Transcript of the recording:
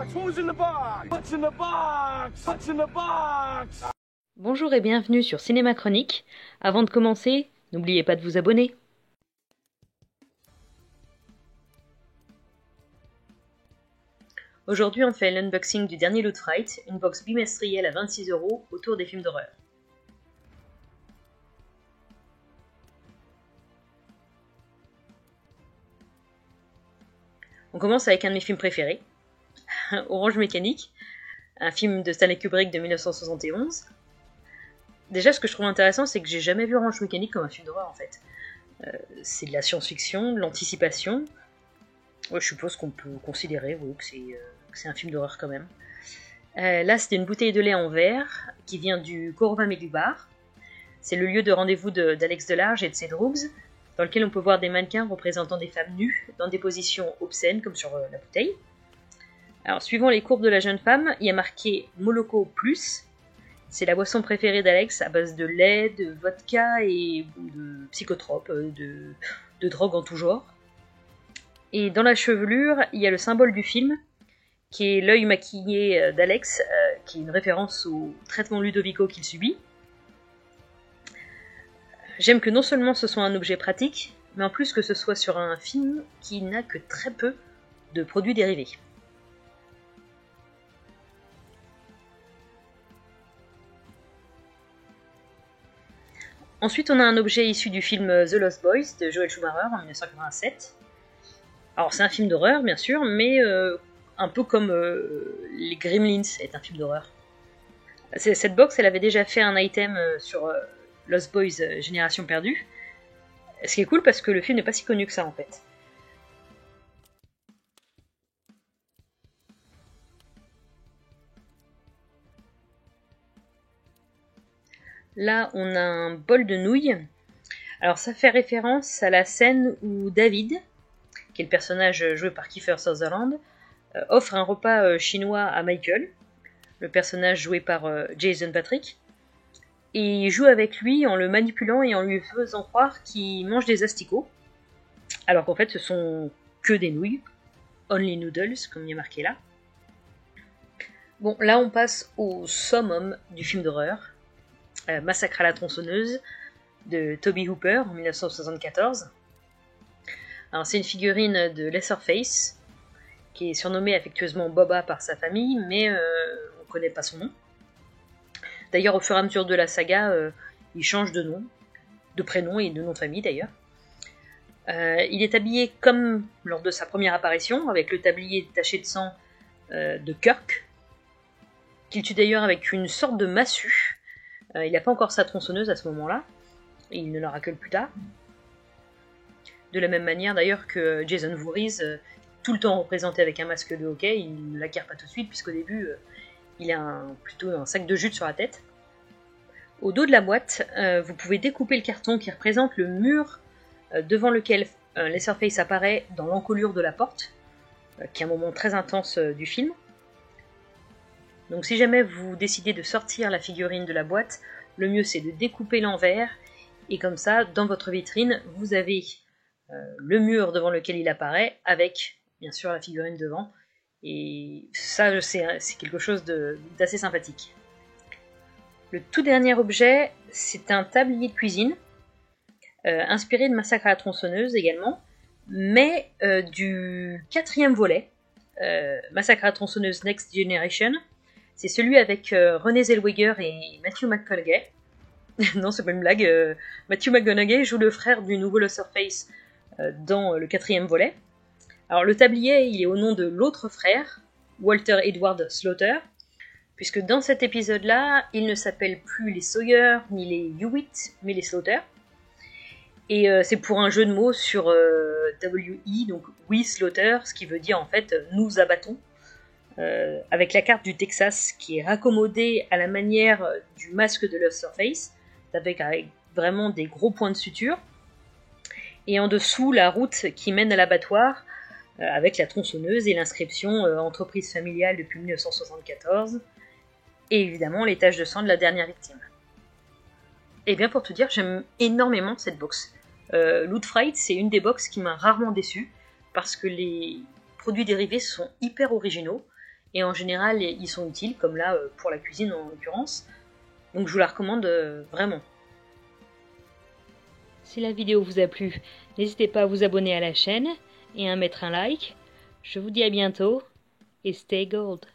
box? Who's in the box? What's in the box? What's in the box? Bonjour et bienvenue sur Cinéma Chronique. Avant de commencer, n'oubliez pas de vous abonner. Aujourd'hui, on fait l'unboxing du dernier Loot Fright, une box bimestrielle à 26 € autour des films d'horreur. On commence avec un de mes films préférés, Orange Mécanique, un film de Stanley Kubrick de 1971. Déjà, ce que je trouve intéressant, c'est que j'ai jamais vu Orange Mécanique comme un film d'horreur en fait. C'est de la science-fiction, de l'anticipation. Ouais, je suppose qu'on peut considérer que c'est un film d'horreur quand même. Là, c'était une bouteille de lait en verre qui vient du Corova Milk Bar. C'est le lieu de rendez-vous d'Alex Delarge et de ses droogs, dans lequel on peut voir des mannequins représentant des femmes nues dans des positions obscènes, comme sur la bouteille. Alors, suivant les courbes de la jeune femme, il y a marqué Moloko Plus. C'est la boisson préférée d'Alex à base de lait, de vodka et de psychotropes, de drogue en tout genre. Et dans la chevelure, il y a le symbole du film, qui est l'œil maquillé d'Alex, qui est une référence au traitement Ludovico qu'il subit. J'aime que non seulement ce soit un objet pratique, mais en plus que ce soit sur un film qui n'a que très peu de produits dérivés. Ensuite, on a un objet issu du film The Lost Boys de Joel Schumacher en 1987. Alors, c'est un film d'horreur, bien sûr, mais un peu comme les Gremlins est un film d'horreur. Cette box, elle avait déjà fait un item sur Lost Boys Génération Perdue. Ce qui est cool parce que le film n'est pas si connu que ça en fait. Là, on a un bol de nouilles. Alors, ça fait référence à la scène où David, qui est le personnage joué par Kiefer Sutherland, offre un repas chinois à Michael, le personnage joué par Jason Patric, et il joue avec lui en le manipulant et en lui faisant croire qu'il mange des asticots, alors qu'en fait ce sont que des nouilles, only noodles, comme il y a marqué là. Bon, là on passe au summum du film d'horreur, Massacre à la tronçonneuse, de Toby Hooper en 1974. Alors c'est une figurine de Leatherface, qui est surnommé affectueusement Boba par sa famille, mais on ne connaît pas son nom. D'ailleurs, au fur et à mesure de la saga, il change de nom, de prénom et de nom de famille d'ailleurs. Il est habillé comme lors de sa première apparition, avec le tablier taché de sang de Kirk, qu'il tue d'ailleurs avec une sorte de massue. Il n'a pas encore sa tronçonneuse à ce moment-là, et il ne l'aura que plus tard. De la même manière d'ailleurs que Jason Voorhees, tout le temps représenté avec un masque de hockey, il ne l'acquiert pas tout de suite, puisqu'au début, il a plutôt un sac de jute sur la tête. Au dos de la boîte, vous pouvez découper le carton qui représente le mur devant lequel Leatherface apparaît dans l'encolure de la porte, qui est un moment très intense du film. Donc si jamais vous décidez de sortir la figurine de la boîte, le mieux c'est de découper l'envers, et comme ça, dans votre vitrine, vous avez le mur devant lequel il apparaît, avec bien sûr la figurine devant, et ça c'est quelque chose d'assez sympathique. Le tout dernier objet, c'est un tablier de cuisine, inspiré de Massacre à la tronçonneuse également, mais du 4e volet, Massacre à la tronçonneuse Next Generation. C'est celui avec Renée Zellweger et Matthew McConaughey. Non, c'est pas une blague. Matthew McConaughey joue le frère du nouveau Leatherface dans le 4e volet. Alors le tablier, il est au nom de l'autre frère, Walter Edward Slaughter, puisque dans cet épisode-là, il ne s'appelle plus les Sawyer ni les Hewitt, mais les Slaughter. Et c'est pour un jeu de mots sur WE, donc We Slaughter, ce qui veut dire en fait nous abattons, avec la carte du Texas qui est raccommodée à la manière du masque de Leatherface, avec vraiment des gros points de suture. Et en dessous, la route qui mène à l'abattoir, avec la tronçonneuse et l'inscription entreprise familiale depuis 1974, et évidemment les taches de sang de la dernière victime. Et bien pour tout dire, j'aime énormément cette box. Loot Fright, c'est une des box qui m'a rarement déçu, parce que les produits dérivés sont hyper originaux, et en général ils sont utiles, comme là pour la cuisine en l'occurrence. Donc je vous la recommande vraiment. Si la vidéo vous a plu, n'hésitez pas à vous abonner à la chaîne et à mettre un like. Je vous dis à bientôt et stay gold.